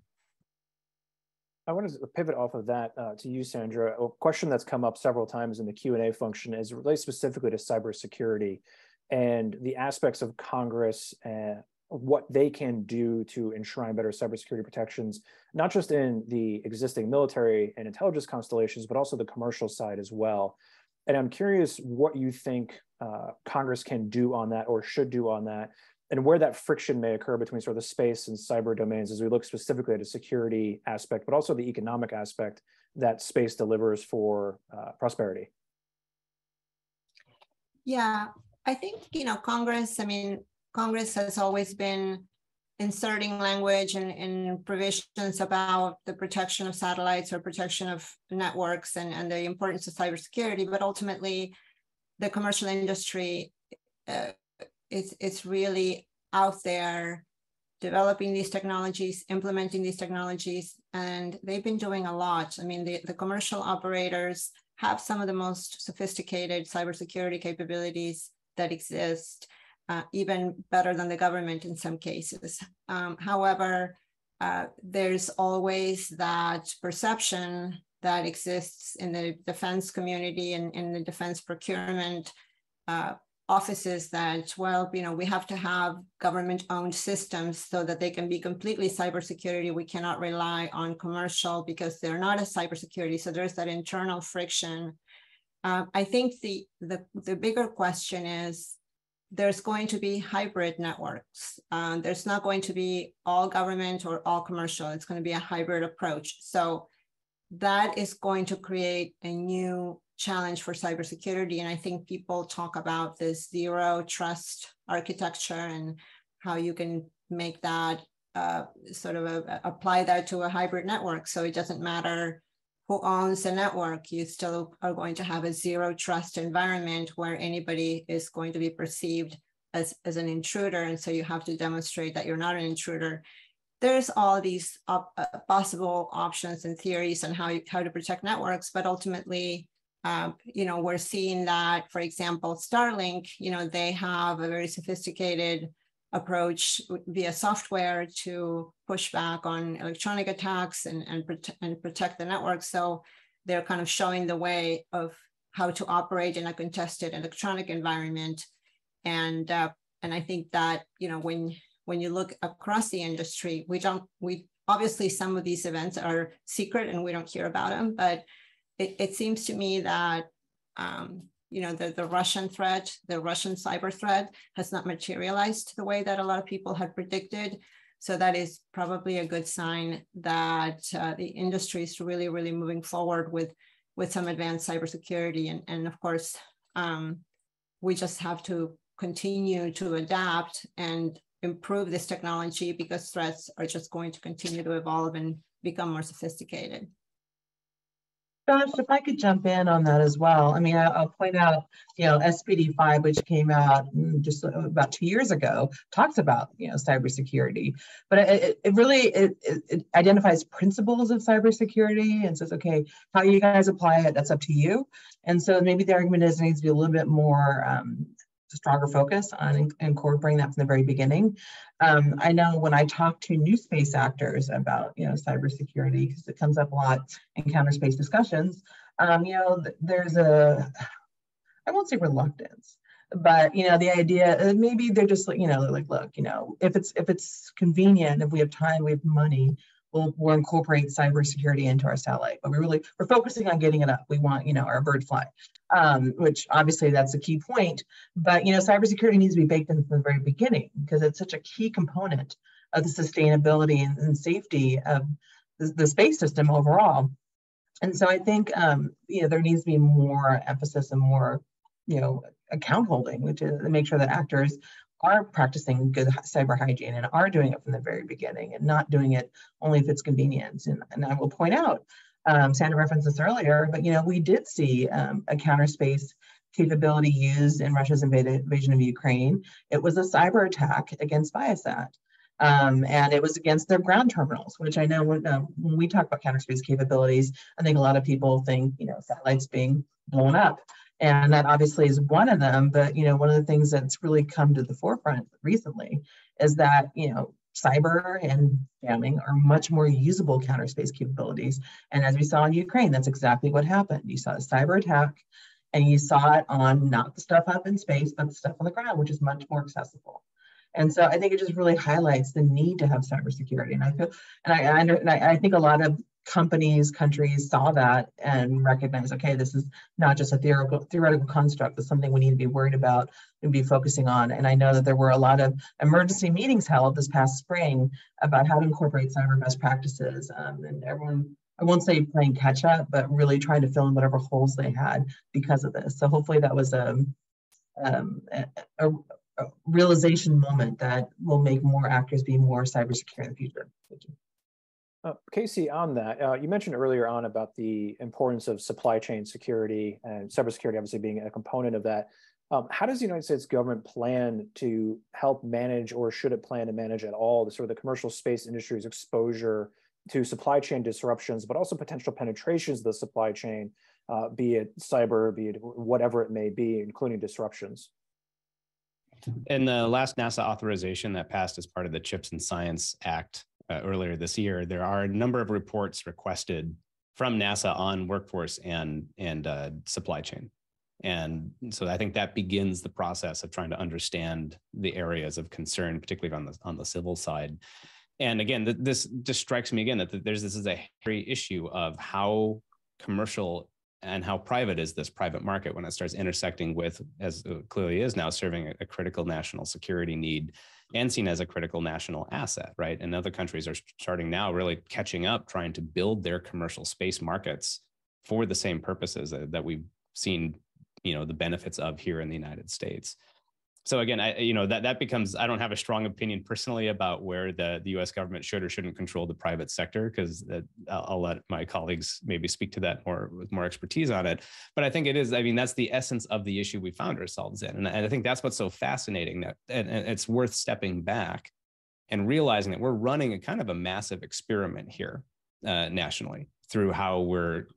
I want to pivot off of that to you, Sandra. A question that's come up several times in the Q&A function is related specifically to cybersecurity and the aspects of Congress what they can do to enshrine better cybersecurity protections, not just in the existing military and intelligence constellations, but also the commercial side as well. And I'm curious what you think Congress can do on that or should do on that, and where that friction may occur between sort of the space and cyber domains as we look specifically at a security aspect, but also the economic aspect that space delivers for prosperity. Yeah, I think, Congress has always been inserting language and provisions about the protection of satellites or protection of networks and the importance of cybersecurity, but ultimately the commercial industry it's really out there developing these technologies, implementing these technologies, and they've been doing a lot. The commercial operators have some of the most sophisticated cybersecurity capabilities that exist, even better than the government in some cases. However, there's always that perception that exists in the defense community and in the defense procurement offices that, we have to have government-owned systems so that they can be completely cybersecurity. We cannot rely on commercial because they're not a cybersecurity. So there's that internal friction. I think the bigger question is, there's going to be hybrid networks. There's not going to be all government or all commercial. It's going to be a hybrid approach. So that is going to create a new challenge for cybersecurity. And I think people talk about this zero trust architecture and how you can make that apply that to a hybrid network. So it doesn't matter who owns the network, you still are going to have a zero trust environment where anybody is going to be perceived as an intruder. And so you have to demonstrate that you're not an intruder. There's all these possible options and theories on how to protect networks, but ultimately, we're seeing that, for example, Starlink, they have a very sophisticated approach via software to push back on electronic attacks and protect the network. So they're kind of showing the way of how to operate in a contested electronic environment. And I think that, when you look across the industry, we obviously some of these events are secret and we don't hear about them, but it seems to me that the Russian threat, the Russian cyber threat has not materialized the way that a lot of people had predicted. So that is probably a good sign that the industry is really, really moving forward with some advanced cybersecurity. And of course, we just have to continue to adapt and improve this technology because threats are just going to continue to evolve and become more sophisticated. Josh, if I could jump in on that as well. I'll point out, SPD5, which came out just about 2 years ago, talks about, cybersecurity, but it really identifies principles of cybersecurity and says, okay, how you guys apply it, that's up to you. And so maybe the argument is it needs to be a little bit more stronger focus on incorporating that from the very beginning. I know when I talk to new space actors about, cybersecurity, because it comes up a lot in counter space discussions, there's I won't say reluctance, but, the idea, maybe they're just like, look, if it's convenient, if we have time, we have money, we'll incorporate cybersecurity into our satellite, but we're focusing on getting it up. We want, our bird fly, which obviously that's a key point, but, cybersecurity needs to be baked in from the very beginning because it's such a key component of the sustainability and safety of the space system overall. And so I think, there needs to be more emphasis and more, account holding, which is to make sure that actors are practicing good cyber hygiene and are doing it from the very beginning and not doing it only if it's convenient. And I will point out, Sandra referenced this earlier, but we did see a counter space capability used in Russia's invasion of Ukraine. It was a cyber attack against Viasat. And it was against their ground terminals, which I know when we talk about counter space capabilities, I think a lot of people think, satellites being blown up. And that obviously is one of them, but one of the things that's really come to the forefront recently is that cyber and jamming are much more usable counter space capabilities. And as we saw in Ukraine, that's exactly what happened. You saw a cyber attack, and you saw it on not the stuff up in space, but the stuff on the ground, which is much more accessible. And so I think it just really highlights the need to have cybersecurity. And I feel, and I think a lot of companies, countries saw that and recognized, okay, this is not just a theoretical construct, it's something we need to be worried about and be focusing on. And I know that there were a lot of emergency meetings held this past spring about how to incorporate cyber best practices. And everyone, I won't say playing catch up, but really trying to fill in whatever holes they had because of this. So hopefully that was a realization moment that will make more actors be more cybersecure in the future. Thank you. Casey, on that, you mentioned earlier on about the importance of supply chain security and cybersecurity obviously being a component of that. How does the United States government plan to help manage, or should it plan to manage at all, the sort of the commercial space industry's exposure to supply chain disruptions, but also potential penetrations of the supply chain, be it cyber, be it whatever it may be, including disruptions? In the last NASA authorization that passed as part of the CHIPS and Science Act, earlier this year, there are a number of reports requested from NASA on workforce and supply chain. And so I think that begins the process of trying to understand the areas of concern, particularly on the civil side. And again, this just strikes me again that this is a hairy issue of how commercial and how private is this private market when it starts intersecting with, as it clearly is now, serving a critical national security need and seen as a critical national asset, right? And other countries are starting now really catching up, trying to build their commercial space markets for the same purposes that we've seen, the benefits of here in the United States. So again, that becomes, I don't have a strong opinion personally about where the US government should or shouldn't control the private sector, because I'll let my colleagues maybe speak to that with more expertise on it. But I think it is, that's the essence of the issue we found ourselves in. And I think that's what's so fascinating, and it's worth stepping back and realizing that we're running a kind of a massive experiment here nationally through how we're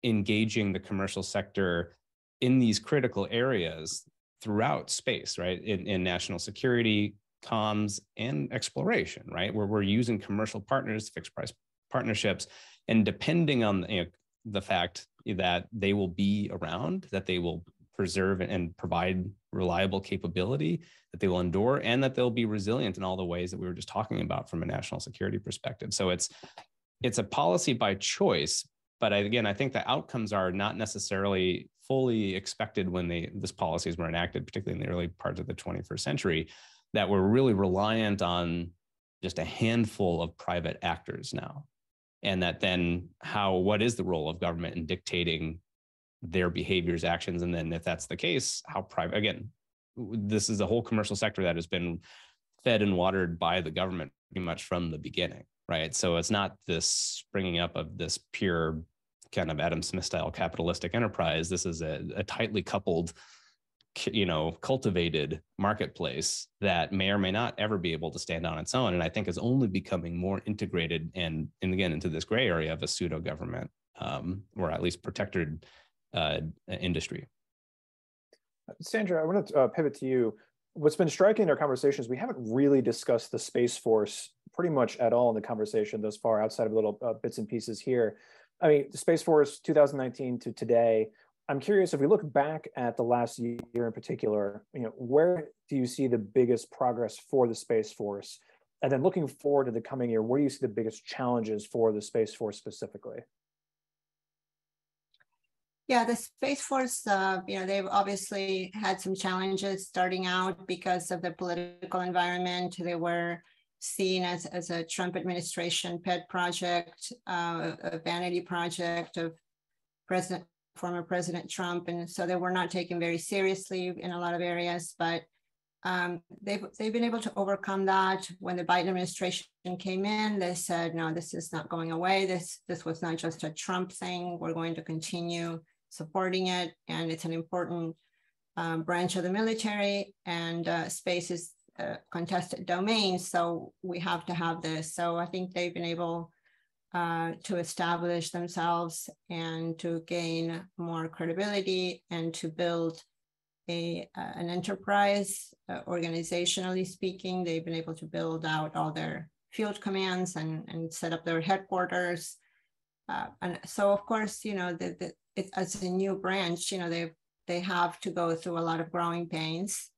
engaging the commercial sector in these critical areas throughout space, right? In national security, comms, and exploration, right? Where we're using commercial partners, fixed price partnerships, and depending on the fact that they will be around, that they will preserve and provide reliable capability, that they will endure, and that they'll be resilient in all the ways that we were just talking about from a national security perspective. So it's a policy by choice, but again, I think the outcomes are not necessarily fully expected when these policies were enacted, particularly in the early parts of the 21st century, that we're really reliant on just a handful of private actors now. And that then what is the role of government in dictating their behaviors, actions? And then if that's the case, how private, again, this is a whole commercial sector that has been fed and watered by the government pretty much from the beginning, right? So it's not this springing up of this pure kind of Adam Smith style capitalistic enterprise. This is a tightly coupled, cultivated marketplace that may or may not ever be able to stand on its own. And I think is only becoming more integrated and again, into this gray area of a pseudo government, or at least protected industry. Sandra, I want to pivot to you. What's been striking in our conversations, we haven't really discussed the Space Force pretty much at all in the conversation thus far, outside of little bits and pieces here. The Space Force 2019 to today, I'm curious, if we look back at the last year in particular, where do you see the biggest progress for the Space Force? And then looking forward to the coming year, where do you see the biggest challenges for the Space Force specifically? Yeah, the Space Force, they've obviously had some challenges starting out because of the political environment. They were seen as a Trump administration pet project, a vanity project of former President Trump. And so they were not taken very seriously in a lot of areas, but they've been able to overcome that. When the Biden administration came in, they said, no, this is not going away. This was not just a Trump thing. We're going to continue supporting it. And it's an important branch of the military, and space is contested domain, so we have to have this. So I think they've been able to establish themselves and to gain more credibility and to build an enterprise. Organizationally speaking, they've been able to build out all their field commands and set up their headquarters. And so, of course, as a new branch, they have to go through a lot of growing pains.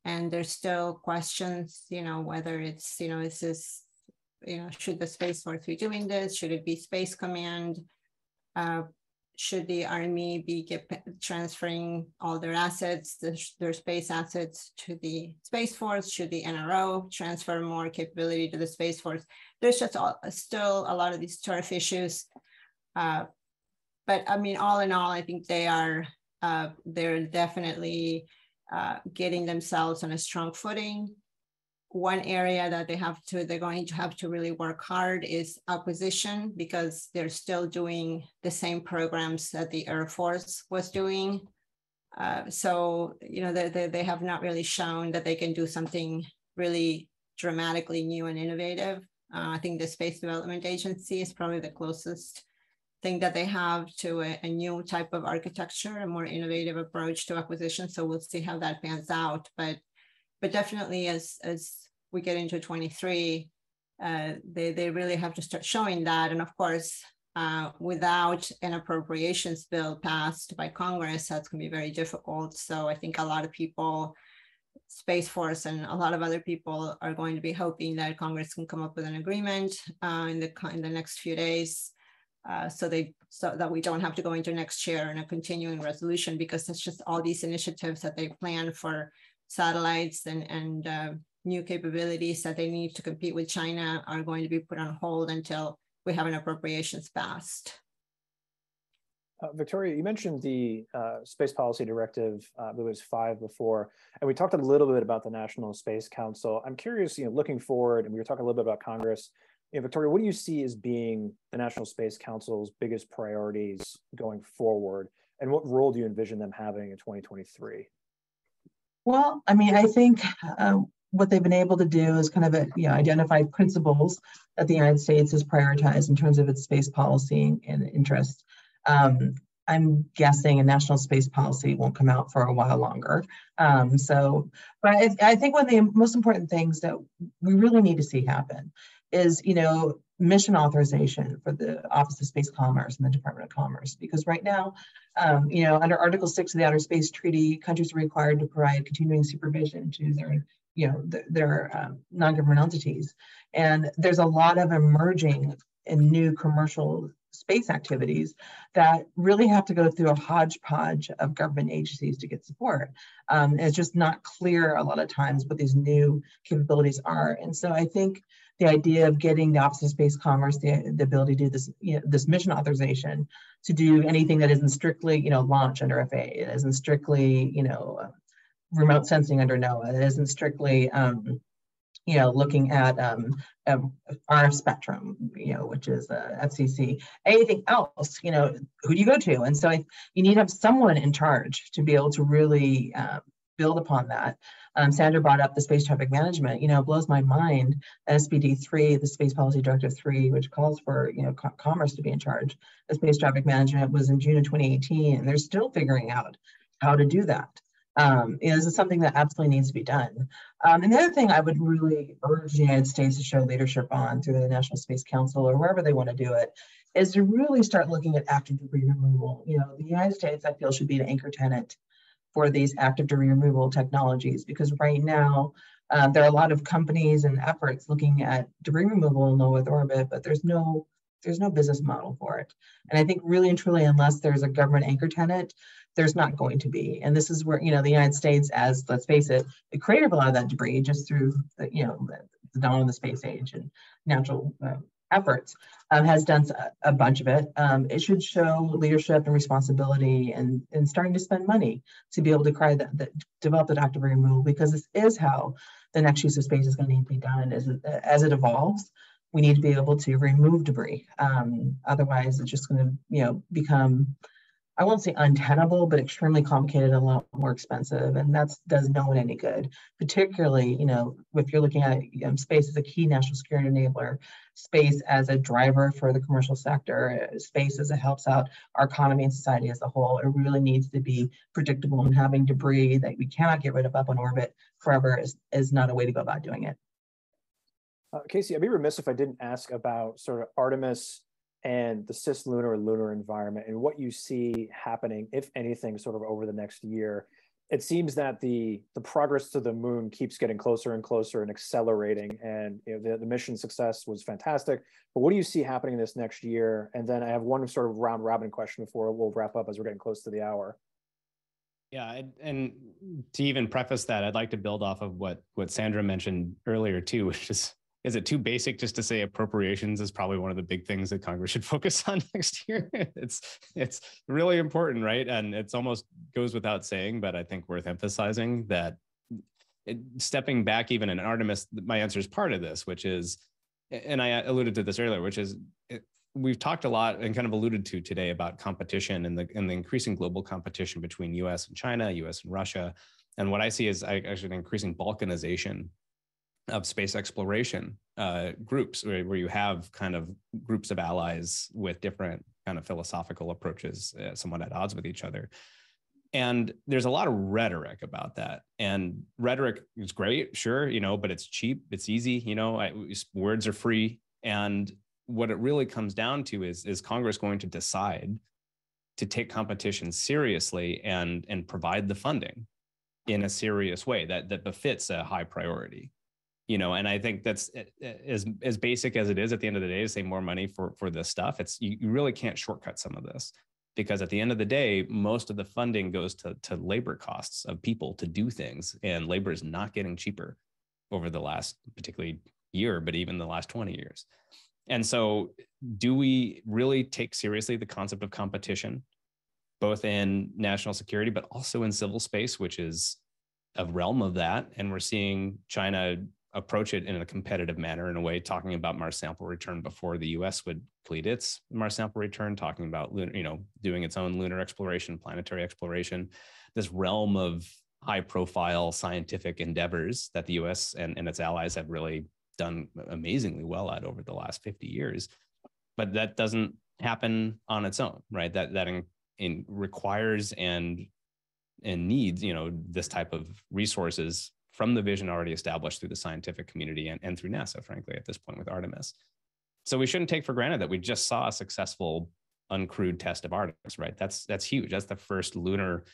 And there's still questions, whether it's, is this, should the Space Force be doing this? Should it be Space Command? Should the Army be transferring all their assets, their space assets, to the Space Force? Should the NRO transfer more capability to the Space Force? There's just still a lot of these turf issues. But I mean, all in all, I think they're definitely getting themselves on a strong footing. One area that they're going to have to really work hard is acquisition, because they're still doing the same programs that the Air Force was doing. So, they have not really shown that they can do something really dramatically new and innovative. I think the Space Development Agency is probably the closest thing that they have to a new type of architecture, a more innovative approach to acquisition. So we'll see how that pans out. But definitely as we get into 23, they really have to start showing that. And of course, without an appropriations bill passed by Congress, that's going to be very difficult. So I think a lot of people, Space Force and a lot of other people, are going to be hoping that Congress can come up with an agreement in the next few days, so that we don't have to go into next year in a continuing resolution, because that's just all these initiatives that they plan for satellites and new capabilities that they need to compete with China are going to be put on hold until we have an appropriations passed. Victoria, you mentioned the Space Policy Directive. There was 5 before, and we talked a little bit about the National Space Council. I'm curious, looking forward, and we were talking a little bit about Congress. Victoria, what do you see as being the National Space Council's biggest priorities going forward, and what role do you envision them having in 2023? Well, I mean, I think what they've been able to do is kind of identify principles that the United States has prioritized in terms of its space policy and interest. I'm guessing a national space policy won't come out for a while longer. But I think one of the most important things that we really need to see happen is, mission authorization for the Office of Space Commerce and the Department of Commerce. Because right now, under Article 6 of the Outer Space Treaty, countries are required to provide continuing supervision to their non-government entities. And there's a lot of emerging and new commercial space activities that really have to go through a hodgepodge of government agencies to get support. It's just not clear a lot of times what these new capabilities are. And so I think the idea of getting the Office of Space Commerce the ability to do this, this mission authorization to do anything that isn't strictly, launch under FAA, it isn't strictly, remote sensing under NOAA, it isn't strictly, looking at RF spectrum, which is FCC, anything else, who do you go to? And so you need to have someone in charge to be able to really build upon that. Sandra brought up the space traffic management. It blows my mind. SPD 3, the Space Policy Directive 3, which calls for Commerce to be in charge of space traffic management, was in June of 2018, and they're still figuring out how to do that. This is something that absolutely needs to be done. And the other thing I would really urge the United States to show leadership on through the National Space Council or wherever they want to do it is to really start looking at active debris removal. The United States, I feel, should be an anchor tenant for these active debris removal technologies, because right now there are a lot of companies and efforts looking at debris removal in low Earth orbit, but there's no business model for it. And I think really and truly, unless there's a government anchor tenant, there's not going to be. And this is where, the United States, as let's face it, the creator of a lot of that debris just through the dawn of the space age and natural efforts, has done a bunch of it. It should show leadership and responsibility and starting to spend money to be able to develop that active removal, because this is how the next use of space is going to need to be done. As it evolves, we need to be able to remove debris. Otherwise, it's just going to become, I won't say untenable, but extremely complicated and a lot more expensive. And that does no one any good, particularly, if you're looking at space as a key national security enabler, space as a driver for the commercial sector, space as it helps out our economy and society as a whole. It really needs to be predictable, and having debris that we cannot get rid of up on orbit forever is not a way to go about doing it. Casey, I'd be remiss if I didn't ask about sort of Artemis and the cislunar or lunar environment and what you see happening, if anything, sort of over the next year. it seems that the progress to the moon keeps getting closer and closer and accelerating. And the mission success was fantastic. But what do you see happening this next year? And then I have one sort of round robin question before we'll wrap up, as we're getting close to the hour. Yeah, and to even preface that, I'd like to build off of what Sandra mentioned earlier too, which is it too basic just to say appropriations is probably one of the big things that Congress should focus on next year? It's really important, right? And it's almost goes without saying, but I think worth emphasizing that stepping back even in Artemis, my answer is part of this, which is, and I alluded to this earlier, which is we've talked a lot and kind of alluded to today about competition and the increasing global competition between US and China, US and Russia. And what I see is actually an increasing balkanization of space exploration groups, where you have kind of groups of allies with different kind of philosophical approaches, somewhat at odds with each other. And there's a lot of rhetoric about that. And rhetoric is great, sure, but it's cheap, it's easy, words are free. And what it really comes down to is Congress going to decide to take competition seriously and provide the funding in a serious way that befits a high priority? And I think that's as basic as it is at the end of the day to say more money for this stuff. You really can't shortcut some of this, because at the end of the day, most of the funding goes to labor costs of people to do things, and labor is not getting cheaper over the last particularly year, but even the last 20 years. And so do we really take seriously the concept of competition, both in national security, but also in civil space, which is a realm of that? And we're seeing China approach it in a competitive manner, in a way, talking about Mars sample return before the US would complete its Mars sample return, talking about, doing its own lunar exploration, planetary exploration, this realm of high profile scientific endeavors that the US and its allies have really done amazingly well at over the last 50 years. But that doesn't happen on its own, right? That requires and needs, this type of resources from the vision already established through the scientific community and through NASA, frankly, at this point with Artemis. So we shouldn't take for granted that we just saw a successful uncrewed test of Artemis, right? That's huge. That's the first lunar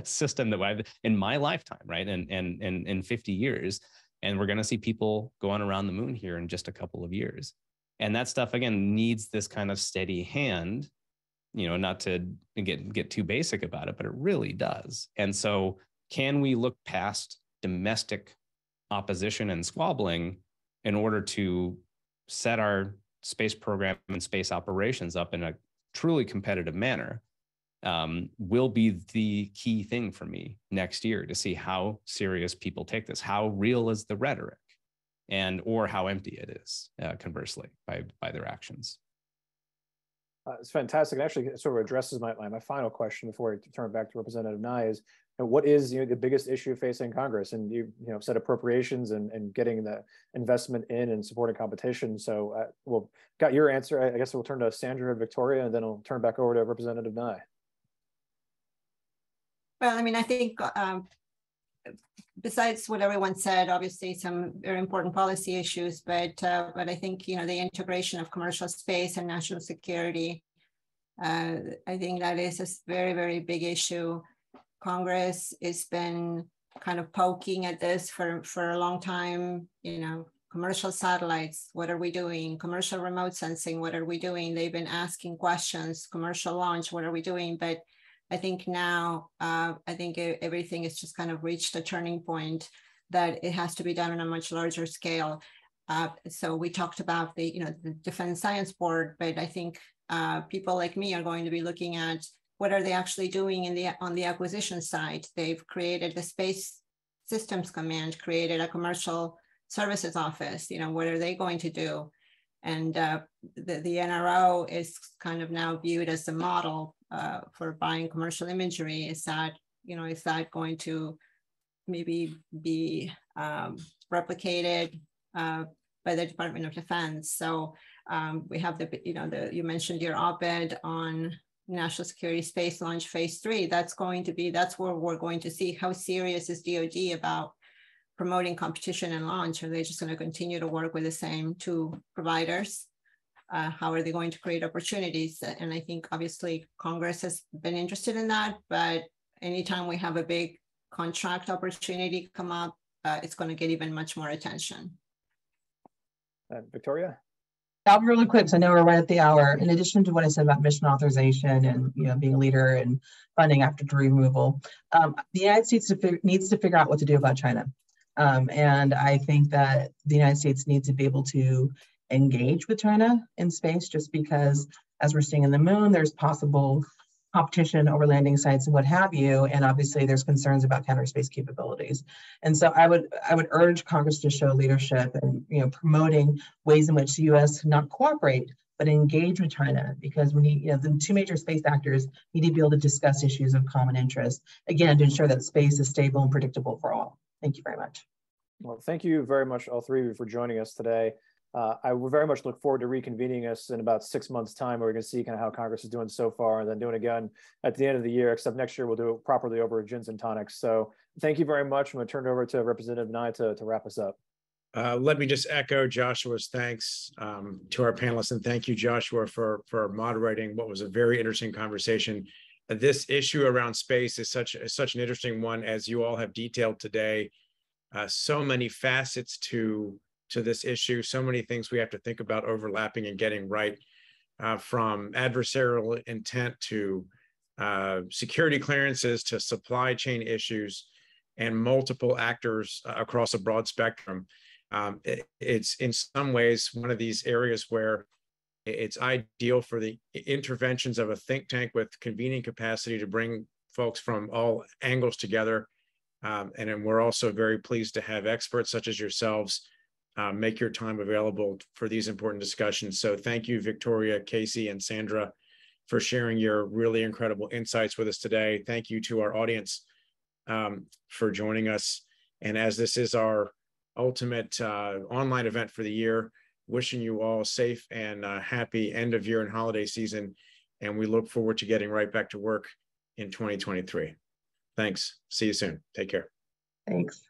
system that I've in my lifetime, right? And in 50 years. And we're going to see people going around the moon here in just a couple of years. And that stuff, again, needs this kind of steady hand, not to get too basic about it, but it really does. And so can we look past domestic opposition and squabbling in order to set our space program and space operations up in a truly competitive manner? Will be the key thing for me next year, to see how serious people take this, how real is the rhetoric, or how empty it is, conversely, by their actions. It's fantastic. It actually sort of addresses my final question before I turn it back to Representative Nye is, what is the biggest issue facing Congress? And you said appropriations and getting the investment in and supporting competition. So we'll got your answer. I guess we'll turn to Sandra and Victoria, and then I'll turn back over to Representative Nye. Well, I think besides what everyone said, obviously some very important policy issues, but I think the integration of commercial space and national security, I think that is a very, very big issue. Congress has been kind of poking at this for a long time. Commercial satellites, what are we doing? Commercial remote sensing, what are we doing? They've been asking questions. Commercial launch, what are we doing? But I think now, everything has just kind of reached a turning point that it has to be done on a much larger scale. So we talked about the Defense Science Board, but I think people like me are going to be looking at what are they actually doing on the acquisition side. They've created the Space Systems Command, created a commercial services office. What are they going to do? And the NRO is kind of now viewed as the model for buying commercial imagery. Is that going to maybe be replicated by the Department of Defense? So we have you mentioned your op-ed on national security space launch phase 3. That's where we're going to see how serious is DoD about promoting competition and launch. Are they just going to continue to work with the same two providers? How are they going to create opportunities? And I think obviously Congress has been interested in that, but anytime we have a big contract opportunity come up, it's going to get even much more attention. Victoria? I'll be really quick, so I know we're right at the hour. In addition to what I said about mission authorization and being a leader and funding after debris removal, the United States needs to figure out what to do about China. And I think that the United States needs to be able to engage with China in space, just because, as we're seeing in the moon, there's possible competition over landing sites and what have you, and obviously there's concerns about counter space capabilities. And so I would urge Congress to show leadership and promoting ways in which the U.S. not cooperate but engage with China, because we need the two major space actors need to be able to discuss issues of common interest, again, to ensure that space is stable and predictable for all. Thank you very much. Well, thank you very much, all three of you, for joining us today. I would very much look forward to reconvening us in about 6 months' time, where we can see kind of how Congress is doing so far, and then doing again at the end of the year, except next year we'll do it properly over gins and tonics. So thank you very much. I'm going to turn it over to Representative Nye to wrap us up. Let me just echo Joshua's thanks to our panelists, and thank you, Joshua, for moderating what was a very interesting conversation. This issue around space is such an interesting one, as you all have detailed today. So many facets to this issue, so many things we have to think about overlapping and getting right, from adversarial intent to security clearances to supply chain issues and multiple actors across a broad spectrum. It's in some ways one of these areas where it's ideal for the interventions of a think tank with convening capacity to bring folks from all angles together. And then we're also very pleased to have experts such as yourselves make your time available for these important discussions. So thank you, Victoria, Casey, and Sandra, for sharing your really incredible insights with us today. Thank you to our audience for joining us. And as this is our ultimate online event for the year, wishing you all a safe and happy end of year and holiday season. And we look forward to getting right back to work in 2023. Thanks. See you soon. Take care. Thanks.